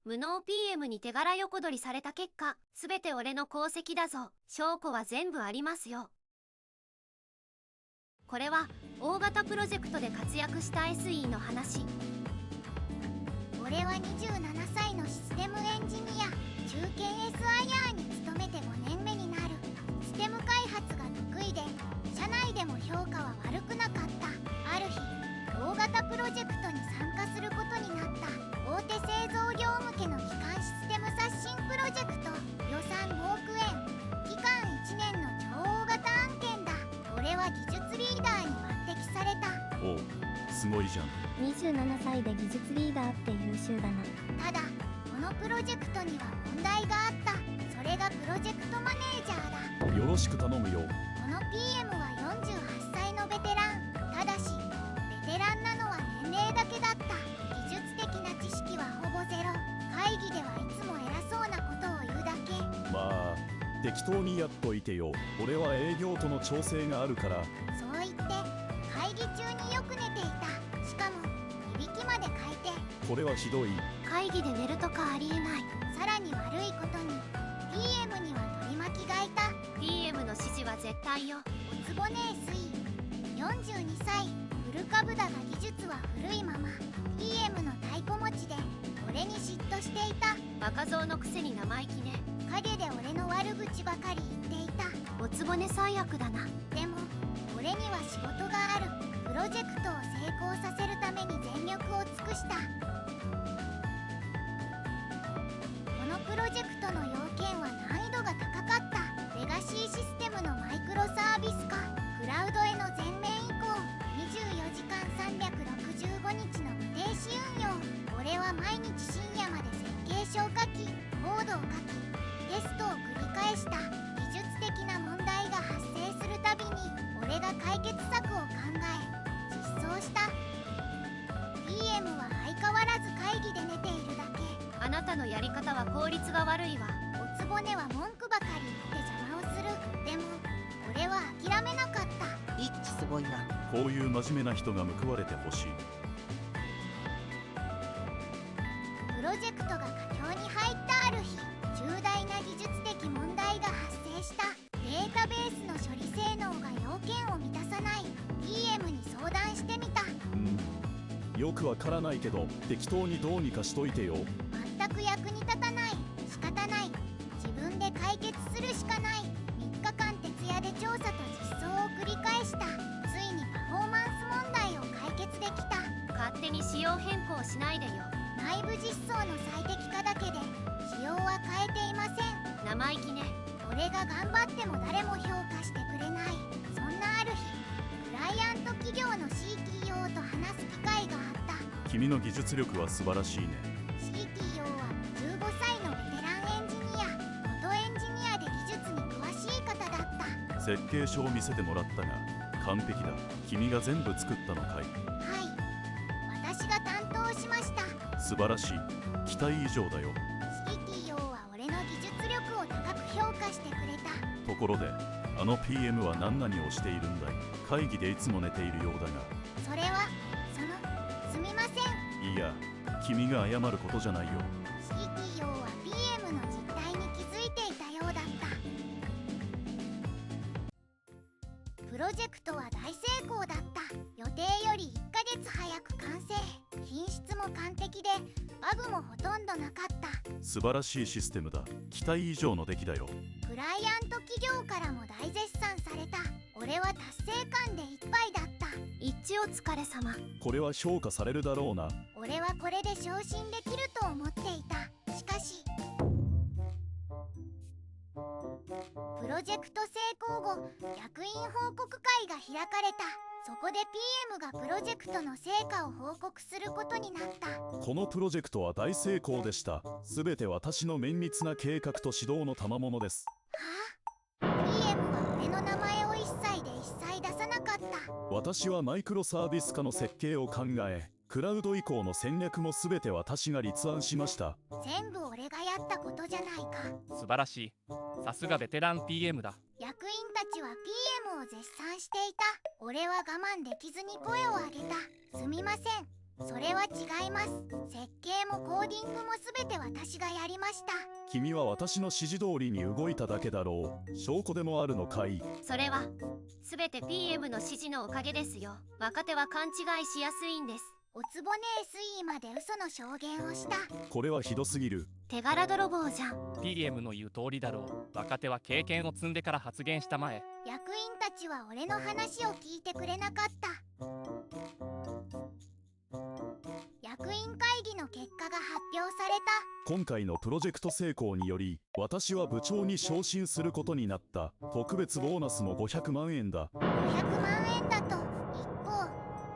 無能 PM に手柄横取りされた結果、すべて俺の功績だぞ。証拠は全部ありますよ。これは大型プロジェクトで活躍した SE の話。俺は27歳のシステムエンジニア、中堅 SIR に勤めて5年目になる。システム開発が得意で、社内でも評価は悪くなかった。ある日、大型プロジェクトに参加することになった。大手製造業向けの基幹システム刷新プロジェクト。予算5億円、期間1年の超大型案件だ。俺は技術リーダーに抜擢された。おう、すごいじゃん。27歳で技術リーダーって優秀だな。ただ、このプロジェクトには問題があった。それがプロジェクトマネージャーだ。よろしく頼むよ。この PM は48歳のベテラン。ただし、ベテランなのは年齢だけだった。技術的な知識はほぼゼロ。会議ではいつも偉そうなことを言うだけ。まあ適当にやっといてよ。俺は営業との調整があるから。そう言って会議中によく寝ていた。しかもいびきまでかいて。これはひどい。会議で寝るとかありえない。さらに悪いことに PM には取り巻きがいた。 PM の指示は絶対よ。おつぼねえ水42歳、古株だが技術は古いまま。 PM の太鼓持ちで俺に嫉妬していた。バカ像のくせに生意気ね。陰で俺の悪口ばかり言っていた。おつぼね最悪だな。でも俺には仕事がある。プロジェクトを成功させるために全力を尽くした。このプロジェクトの要件は難易度が高かった。レガシーシステムのマイクロサービス化、クラウドへの全面移行、24時間365日の無停止運用。俺は毎日深夜まで設計書を書き、コードを書き、テストを繰り返した。技術的な問題が発生するたびに俺が解決策を考え実装した。 PM は相変わらず会議で寝ているだけ。あなたのやり方は効率が悪いわ。おつぼねは文句ばかり言って邪魔をする。でも俺は諦めなかった。リッチすごいな。こういう真面目な人が報われてほしい。プロジェクトが佳境に入ったある日、重大な技術的問題が発生した。データベースの処理性能が要件を満たさない。 PM に相談してみた。よくわからないけど適当にどうにかしといてよ。全く役に立たない。仕方ない。自分で解決するしかない。3日間徹夜で調査と実装を繰り返した。ついにパフォーマンス問題を解決できた。勝手に仕様変更しないでよ。内部実装の最適化だけで仕様は変えていません。生意気ね。俺が頑張っても誰も評価してくれない。そんなある日、クライアント企業の CTO と話す機会があった。君の技術力は素晴らしいね。 CTO は15歳のベテランエンジニア。元エンジニアで技術に詳しい方だった。設計書を見せてもらったが完璧だ。君が全部作ったのかい。はい、私が担当しました。素晴らしい。期待以上だよ。 CTO は俺の技術力を高く評価してくれた。ところであの PM は何々をしているんだい。会議でいつも寝ているようだが。それはすみません。いや、君が謝ることじゃないよ。 CTO は PM の実態に気づいていたようだった。プロジェクトは大成功だった。予定より1ヶ月早く完成。品質も完璧でバグもほとんどなかった。素晴らしいシステムだ。期待以上の出来だよ。クライアント企業からも大絶賛された。俺は達成感でいっぱいだった。一致お疲れ様。これは評価されるだろうな。俺はこれで昇進できると思っていた。しかしプロジェクト成功後、役員報告会が開かれた。そこで PM がプロジェクトの成果を報告することになった。このプロジェクトは大成功でした。すべて私の綿密な計画と指導の賜物です。はあ、PM は俺の名前を一切出さなかった。私はマイクロサービス化の設計を考え、クラウド移行の戦略もすべて私が立案しました。全部俺がやったことじゃないか。素晴らしい。さすがベテラン PM だ。役員たちは PM を絶賛していた。俺は我慢できずに声を上げた。すみません。それは違います。設計もコーディングも全て私がやりました。君は私の指示通りに動いただけだろう。証拠でもあるのかい？それは全て PM の指示のおかげですよ。若手は勘違いしやすいんです。おつぼね SE まで嘘の証言をした。これはひどすぎる。手柄泥棒じゃん。 PM の言う通りだろう。若手は経験を積んでから発言したまえ。役員たちは俺の話を聞いてくれなかった。役員会議の結果が発表された。今回のプロジェクト成功により私は部長に昇進することになった。特別ボーナスも500万円だ。500万円だと。一方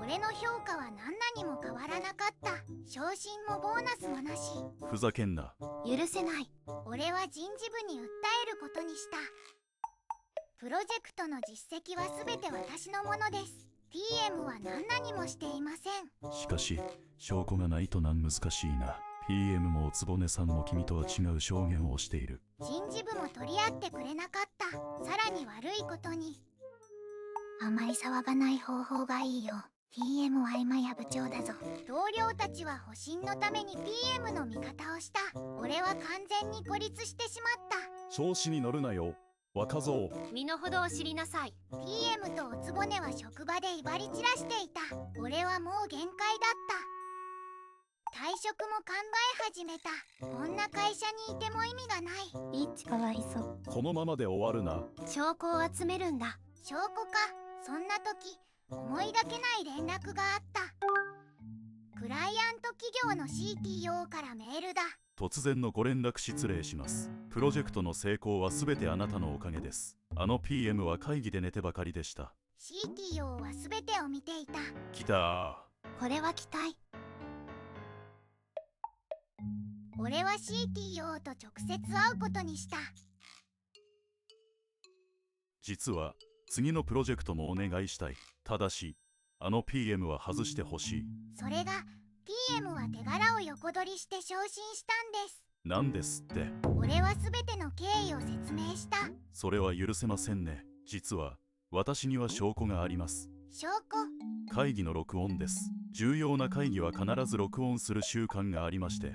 俺の評価は何にも変わらなかった。昇進もボーナスもなし。ふざけんな。許せない。俺は人事部に訴えることにした。プロジェクトの実績は全て私のものです。 PM は何にもしていません。しかし証拠がないと難しいな。 PM もおつぼねさんも君とは違う証言をしている。人事部も取り合ってくれなかった。さらに悪いことに、あまり騒がない方法がいいよ。 PM は今や部長だぞ。同僚たちは保身のために PM の味方をした。俺は完全に孤立してしまった。調子に乗るなよ若造。身の程を知りなさい。 PM とおつぼねは職場で威張り散らしていた。俺はもう限界だった。退職も考え始めた。こんな会社にいても意味がない。イッチかわいそう。このままで終わるな。証拠を集めるんだ。証拠か。そんな時思いがけない連絡があった。クライアント企業の CTO からメールだ。突然のご連絡失礼します。プロジェクトの成功は全てあなたのおかげです。PM は会議で寝てばかりでした。 CTO は全てを見ていた。来た。これは期待。俺は CTO と直接会うことにした。実は次のプロジェクトもお願いしたい。ただしPM は外してほしい。それが PM は手柄を横取りして昇進したんです。なんですって。俺は全ての経緯を説明した。それは許せませんね。実は私には証拠があります。証拠？会議の録音です。重要な会議は必ず録音する習慣がありまして、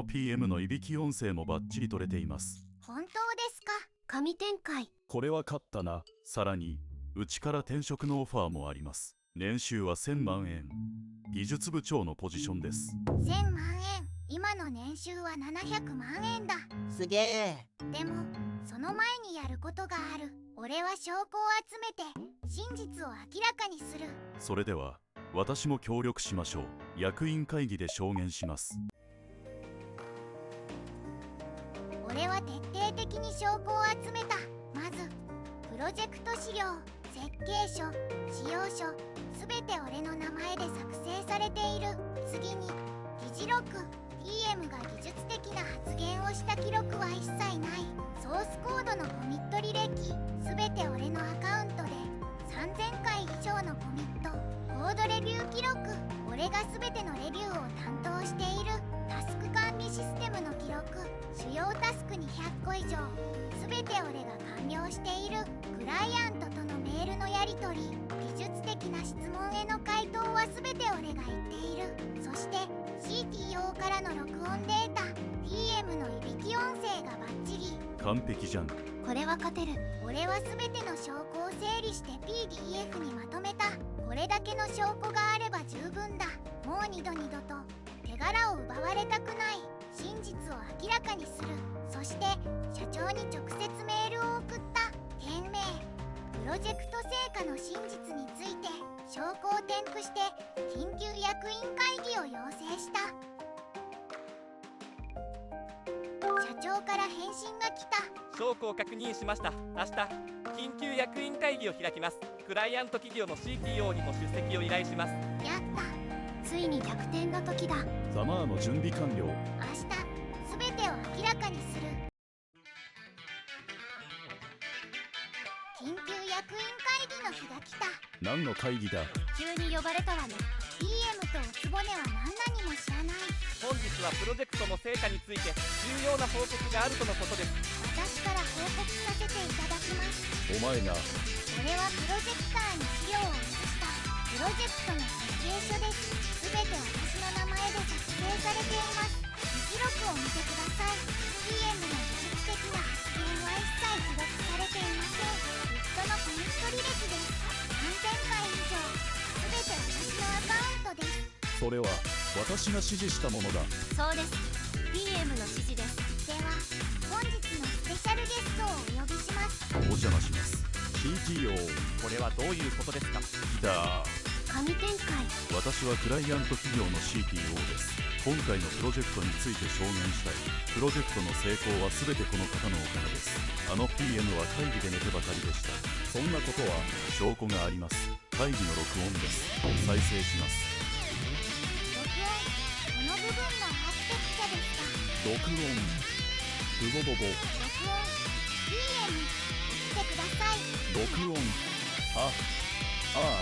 PM のいびき音声もバッチリ取れています。本当ですか？神展開。これは勝ったな。さらにうちから転職のオファーもあります。年収は1000万円。技術部長のポジションです。1000万円。今の年収は700万円だ。すげえ。でもその前にやることがある。俺は証拠を集めて真実を明らかにする。それでは私も協力しましょう。役員会議で証言します。俺は徹底的に証拠を集めた。まずプロジェクト資料、設計書、使用書、すべて俺の名前で作成されている。次に議事録。 PM が技術的な発言をした記録は一切ない。ソースコードのコミット履歴、すべて俺のアカウントで3000回以上のコミット。コードレビュー記録。俺がすべてのレビューを担当している。タスク管理システムの記録。主要タスク200個以上、すべて俺が完了している。クライアントとのメールのやり取り、技術的な質問への回答はすべて俺が言っている。そして CTO からの録音データ、 PM のいびき音声がバッチリ。完璧じゃん。これは勝てる。俺はすべての証拠を整理して PDF にまとめた。これだけの証拠があれば十分だ。もう二度と手柄を奪われたくない。真実を明らかにする。そして社長に直接メールを送った。件名、プロジェクト成果の真実について証拠を添付して緊急役員会議を要請した。社長から返信が来た。証拠を確認しました。明日緊急役員会議を開きます。クライアント企業の CTO にも出席を依頼します。やった。ついに逆転の時だ。ざまあの準備完了。明日すべてを明らかにする。緊急役員会議の日が来た。何の会議だ。急に呼ばれたわね。 PM とおつぼねは何にも知らない。本日はプロジェクトの成果について重要な報告があるとのことです。私から報告させていただきます。お前が。俺はプロジェクターに資料を映した。プロジェクトの設計書です。すべて私の名前で作成されています。議事録を見てください。 PM の技術的な発言は一切記録されていません。リストのコミット履歴です。3000回以上。すべて私のアカウントです。それは私が指示したものだ。そうです。 PM の指示です。では本日のスペシャルゲストをお呼びします。お邪魔します。 CTO これはどういうことですか？ギター。神展開。私はクライアント企業の CTO です。今回のプロジェクトについて証言したい。プロジェクトの成功は全てこの方のおかげです。あの PM は会議で寝てばかりでした。そんなことは証拠があります。会議の録音です。再生します。録音、この部分のアーキテクチャですか？録音。ブボボボ。録音 PM 来てください。録音。ああ、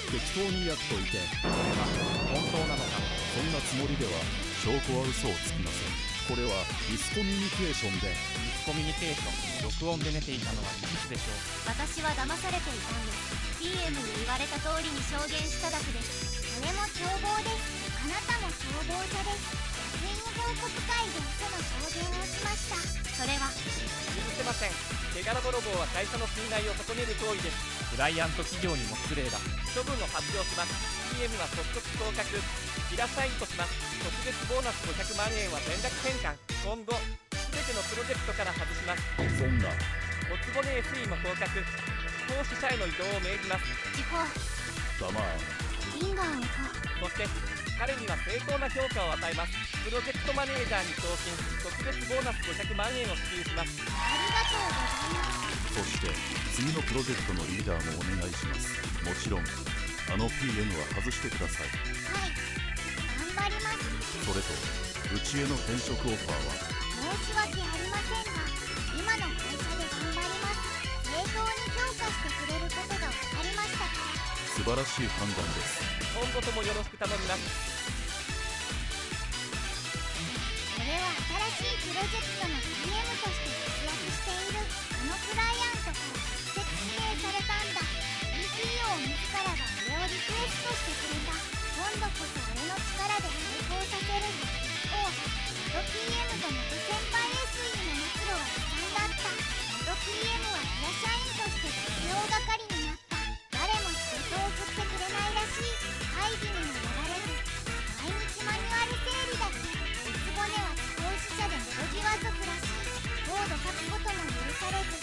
適当にやっといて。これは本当なのか？そんなつもりでは証拠は嘘をつきません。これはミスコミュニケーションで。ミスコミュニケーション、録音で寝ていたのは事実でしょう。私は騙されていたんです。 PM に言われた通りに証言しただけです。それも共謀です。あなたも共謀者です。役員報告会で嘘の証言をしました。それは許せません。手柄泥棒は会社の信頼を損ねる行為です。クライアント企業にも失礼だ。処分を発表します。 PM は即刻降格、平社員とします。特別ボーナス500万円は全額返還。今後全てのプロジェクトから外します。そんな。おつぼね SE も降格、講師者への移動を命じます。時報。ざまあ。リンガーをと。そして彼には正当な評価を与えます。プロジェクトマネージャーに昇進、特別ボーナス500万円を支給します。ありがとうございます。そして次のプロジェクトのリーダーもお願いします。もちろんあの PM は外してください。はい、頑張ります。それとうちへの転職オファーは？申し訳ありませんが、今の会社で頑張ります。正当に評価してくれることが分かりましたから。素晴らしい判断です。今後ともよろしく頼みます。これは新しいプロジェクトの PM として活躍しているあのクライアントから直接指名されたんだ。 CTO 自らが俺をリクエストしてくれた。今度こそ俺の力で成功させる。おう、元 PM と元先輩 SE の末路は悲惨だった。元 PM は平社員として必要係になった。誰も仕事を振ってくれないらしい。会議にも呼ばれず、毎日マニュアル整理だけ。三つ骨は自動支社で窓際族らしい。コード書くことも許されず、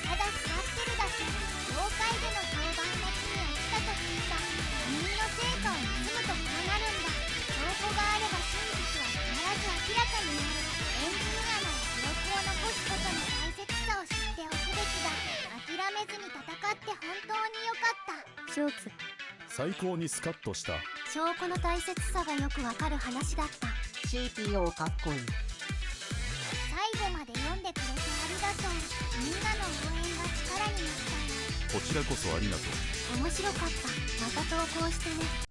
ただ座ってるだけ。業界での評判も地に落ちたと聞いた。他人の成果を盗むとこうなるんだ。証拠があれば真実は必ず明らかになる。エンジニアなら記録を残すことの大切さを知っておくべきだ。諦めずに戦って本当によかった。ショーツ。最高にスカッとした。証拠の大切さがよくわかる話だった。 CTO かっこいい。最後まで読んでくれてありがとう。みんなの応援が力になったよ。こちらこそありがとう。面白かった。また投稿してね。